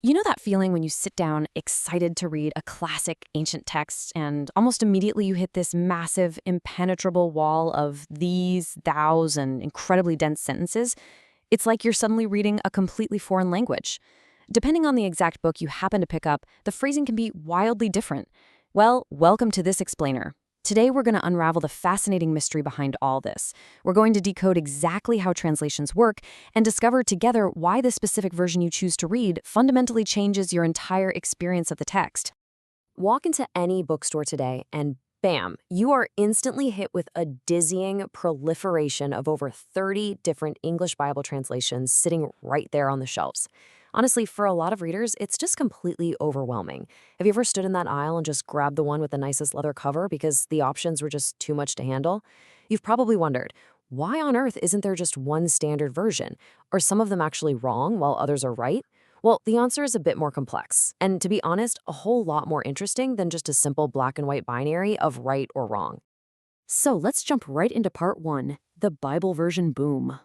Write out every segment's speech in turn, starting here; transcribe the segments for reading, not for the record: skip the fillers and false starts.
You know that feeling when you sit down excited to read a classic ancient text and almost immediately you hit this massive, impenetrable wall of these, thous, and incredibly dense sentences? It's like you're suddenly reading a completely foreign language. Depending on the exact book you happen to pick up, the phrasing can be wildly different. Well, welcome to this explainer. Today we're going to unravel the fascinating mystery behind all this. We're going to decode exactly how translations work and discover together why the specific version you choose to read fundamentally changes your entire experience of the text. Walk into any bookstore today and bam, you are instantly hit with a dizzying proliferation of over 30 different English Bible translations sitting right there on the shelves. Honestly, for a lot of readers, it's just completely overwhelming. Have you ever stood in that aisle and just grabbed the one with the nicest leather cover because the options were just too much to handle? You've probably wondered, why on earth isn't there just one standard version? Are some of them actually wrong while others are right? Well, the answer is a bit more complex, and to be honest, a whole lot more interesting than just a simple black and white binary of right or wrong. So let's jump right into part one, the Bible version boom.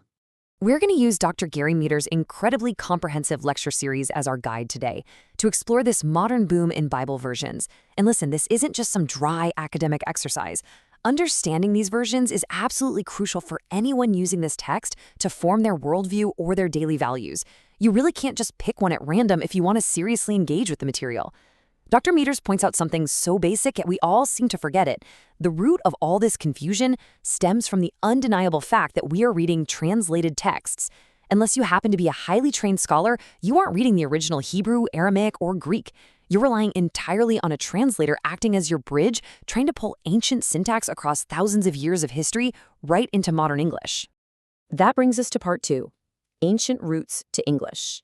We're going to use Dr. Gary Meadors' incredibly comprehensive lecture series as our guide today to explore this modern boom in Bible versions. And listen, this isn't just some dry academic exercise. Understanding these versions is absolutely crucial for anyone using this text to form their worldview or their daily values. You really can't just pick one at random if you want to seriously engage with the material. Dr. Meadors points out something so basic yet we all seem to forget it. The root of all this confusion stems from the undeniable fact that we are reading translated texts. Unless you happen to be a highly trained scholar, you aren't reading the original Hebrew, Aramaic, or Greek. You're relying entirely on a translator acting as your bridge, trying to pull ancient syntax across thousands of years of history right into modern English. That brings us to part two, ancient roots to English.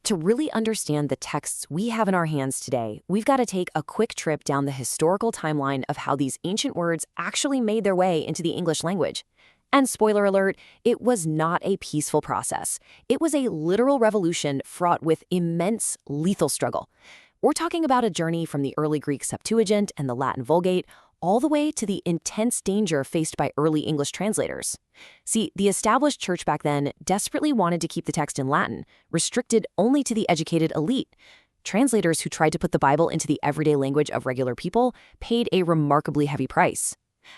To really understand the texts we have in our hands today, we've got to take a quick trip down the historical timeline of how these ancient words actually made their way into the English language. And spoiler alert, it was not a peaceful process. It was a literal revolution fraught with immense lethal struggle. We're talking about a journey from the early Greek Septuagint and the Latin Vulgate all the way to the intense danger faced by early English translators. See, the established church back then desperately wanted to keep the text in Latin, restricted only to the educated elite. Translators who tried to put the Bible into the everyday language of regular people paid a remarkably heavy price.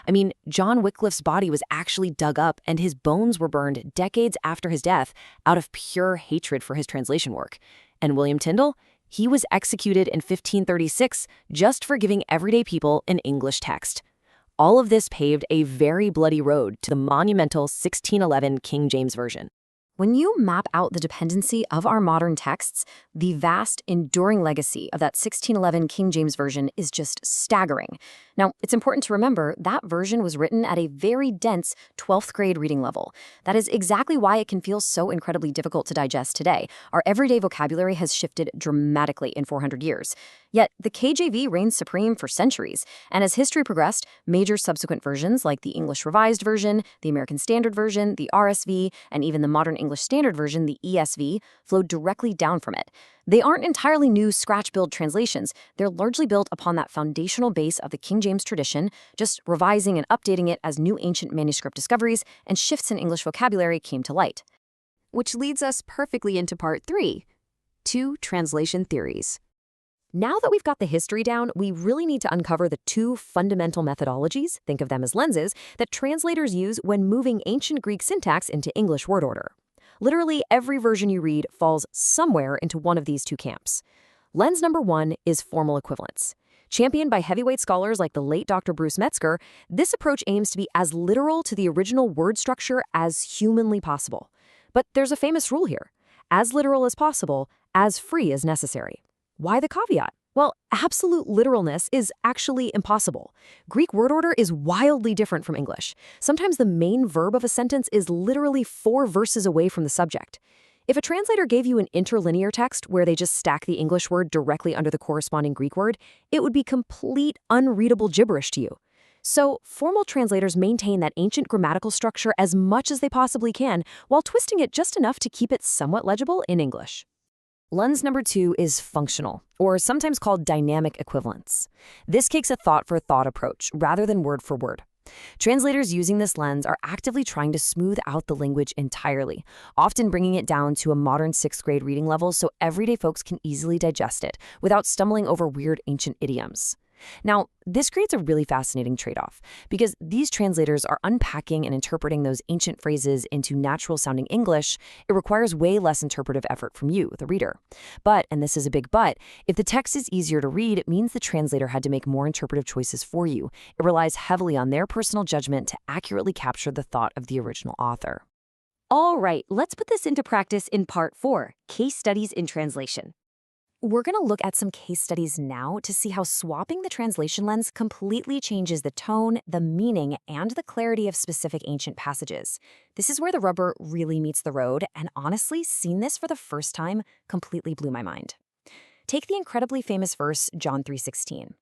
I mean, John Wycliffe's body was actually dug up and his bones were burned decades after his death out of pure hatred for his translation work. And William Tyndale? He was executed in 1536 just for giving everyday people an English text. All of this paved a very bloody road to the monumental 1611 King James Version. When you map out the dependency of our modern texts, the vast, enduring legacy of that 1611 King James Version is just staggering. Now, it's important to remember that version was written at a very dense 12th grade reading level. That is exactly why it can feel so incredibly difficult to digest today. Our everyday vocabulary has shifted dramatically in 400 years. Yet, the KJV reigned supreme for centuries, and as history progressed, major subsequent versions like the English Revised Version, the American Standard Version, the RSV, and even the modern English Standard Version, the ESV, flowed directly down from it. They aren't entirely new scratch-build translations. They're largely built upon that foundational base of the King James tradition, just revising and updating it as new ancient manuscript discoveries and shifts in English vocabulary came to light. Which leads us perfectly into part three, two translation theories. Now that we've got the history down, we really need to uncover the two fundamental methodologies, think of them as lenses, that translators use when moving ancient Greek syntax into English word order. Literally, every version you read falls somewhere into one of these two camps. Lens number one is formal equivalence. Championed by heavyweight scholars like the late Dr. Bruce Metzger, this approach aims to be as literal to the original word structure as humanly possible. But there's a famous rule here: as literal as possible, as free as necessary. Why the caveat? Well, absolute literalness is actually impossible. Greek word order is wildly different from English. Sometimes the main verb of a sentence is literally 4 verses away from the subject. If a translator gave you an interlinear text where they just stack the English word directly under the corresponding Greek word, it would be complete unreadable gibberish to you. So, formal translators maintain that ancient grammatical structure as much as they possibly can, while twisting it just enough to keep it somewhat legible in English. Lens number two is functional, or sometimes called dynamic equivalence. This takes a thought-for-thought approach rather than word for word. Translators using this lens are actively trying to smooth out the language entirely, often bringing it down to a modern 6th grade reading level so everyday folks can easily digest it without stumbling over weird ancient idioms. Now, this creates a really fascinating trade-off because these translators are unpacking and interpreting those ancient phrases into natural-sounding English. It requires way less interpretive effort from you, the reader. But, and this is a big but, if the text is easier to read, it means the translator had to make more interpretive choices for you. It relies heavily on their personal judgment to accurately capture the thought of the original author. All right, let's put this into practice in part 4, Case Studies in Translation. We're going to look at some case studies now to see how swapping the translation lens completely changes the tone, the meaning, and the clarity of specific ancient passages. This is where the rubber really meets the road, and honestly, seeing this for the first time completely blew my mind. Take the incredibly famous verse, John 3:16.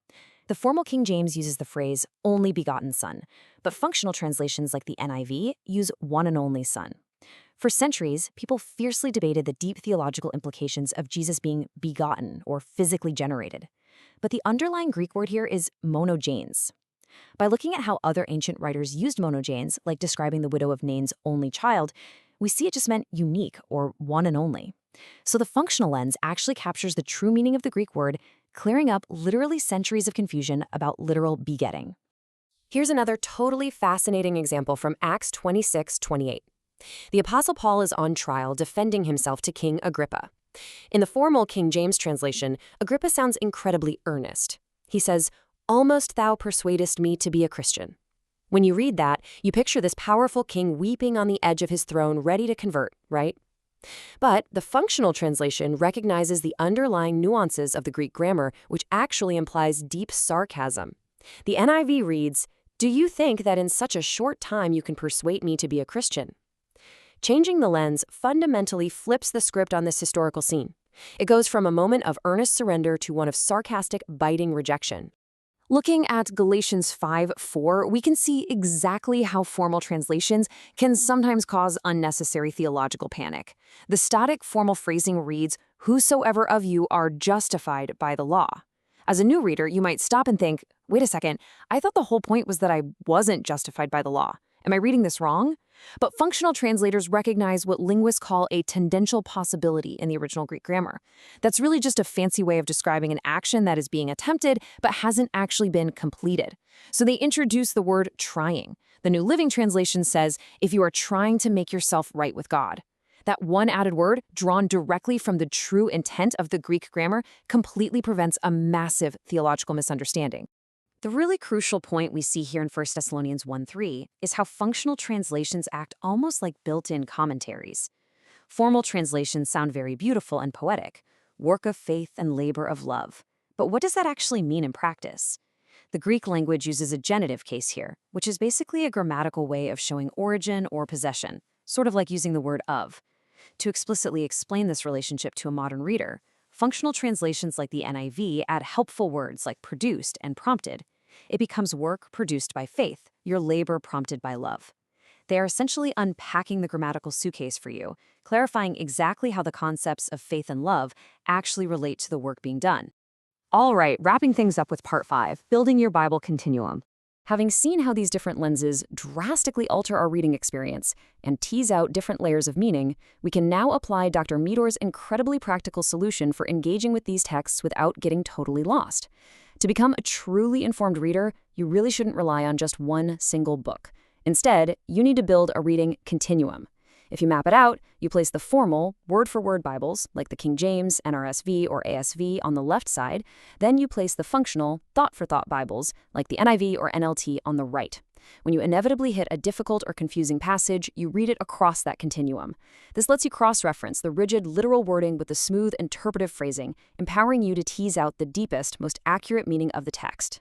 The formal King James uses the phrase, only begotten son, but functional translations like the NIV use one and only son. For centuries, people fiercely debated the deep theological implications of Jesus being begotten or physically generated. But the underlying Greek word here is monogenes. By looking at how other ancient writers used monogenes, like describing the widow of Nain's only child, we see it just meant unique or one and only. So the functional lens actually captures the true meaning of the Greek word, clearing up literally centuries of confusion about literal begetting. Here's another totally fascinating example from Acts 26:28. The Apostle Paul is on trial defending himself to King Agrippa. In the formal King James translation, Agrippa sounds incredibly earnest. He says, "Almost thou persuadest me to be a Christian." When you read that, you picture this powerful king weeping on the edge of his throne, ready to convert, right? But the functional translation recognizes the underlying nuances of the Greek grammar, which actually implies deep sarcasm. The NIV reads, "Do you think that in such a short time you can persuade me to be a Christian?" Changing the lens fundamentally flips the script on this historical scene. It goes from a moment of earnest surrender to one of sarcastic, biting rejection. Looking at Galatians 5:4, we can see exactly how formal translations can sometimes cause unnecessary theological panic. The static formal phrasing reads, "Whosoever of you are justified by the law." As a new reader, you might stop and think, wait a second, I thought the whole point was that I wasn't justified by the law. Am I reading this wrong? But functional translators recognize what linguists call a tendential possibility in the original Greek grammar. That's really just a fancy way of describing an action that is being attempted but hasn't actually been completed. So they introduce the word trying. The New Living Translation says, if you are trying to make yourself right with God. That one added word, drawn directly from the true intent of the Greek grammar, completely prevents a massive theological misunderstanding. The really crucial point we see here in 1 Thessalonians 1:3 is how functional translations act almost like built-in commentaries. Formal translations sound very beautiful and poetic, work of faith and labor of love. But what does that actually mean in practice? The Greek language uses a genitive case here, which is basically a grammatical way of showing origin or possession, sort of like using the word of. To explicitly explain this relationship to a modern reader, functional translations like the NIV add helpful words like produced and prompted. It becomes work produced by faith, your labor prompted by love. They are essentially unpacking the grammatical suitcase for you, clarifying exactly how the concepts of faith and love actually relate to the work being done. All right, wrapping things up with part 5, building your Bible continuum. Having seen how these different lenses drastically alter our reading experience and tease out different layers of meaning, we can now apply Dr. Meadors' incredibly practical solution for engaging with these texts without getting totally lost. To become a truly informed reader, you really shouldn't rely on just one single book. Instead, you need to build a reading continuum. If you map it out, you place the formal, word-for-word Bibles, like the King James, NRSV, or ASV, on the left side. Then you place the functional, thought-for-thought Bibles, like the NIV or NLT, on the right. When you inevitably hit a difficult or confusing passage, you read it across that continuum. This lets you cross-reference the rigid, literal wording with the smooth, interpretive phrasing, empowering you to tease out the deepest, most accurate meaning of the text.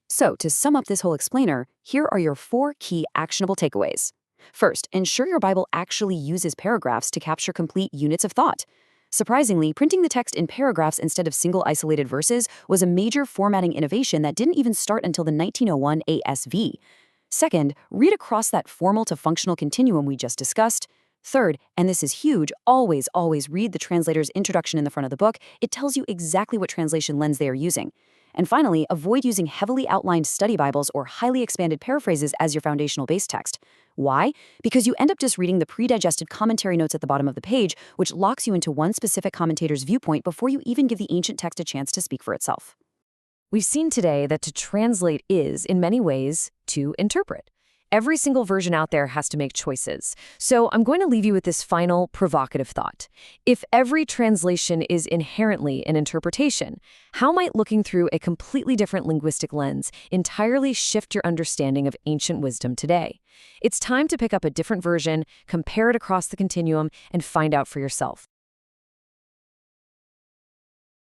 So, to sum up this whole explainer, here are your 4 key actionable takeaways. First, ensure your Bible actually uses paragraphs to capture complete units of thought. Surprisingly, printing the text in paragraphs instead of single isolated verses was a major formatting innovation that didn't even start until the 1901 ASV. Second, read across that formal to functional continuum we just discussed. Third, and this is huge, always read the translator's introduction in the front of the book. It tells you exactly what translation lens they are using. And finally, avoid using heavily outlined study Bibles or highly expanded paraphrases as your foundational base text. Why? Because you end up just reading the pre-digested commentary notes at the bottom of the page, which locks you into one specific commentator's viewpoint before you even give the ancient text a chance to speak for itself. We've seen today that to translate is, in many ways, to interpret. Every single version out there has to make choices. So I'm going to leave you with this final provocative thought. If every translation is inherently an interpretation, how might looking through a completely different linguistic lens entirely shift your understanding of ancient wisdom today? It's time to pick up a different version, compare it across the continuum, and find out for yourself.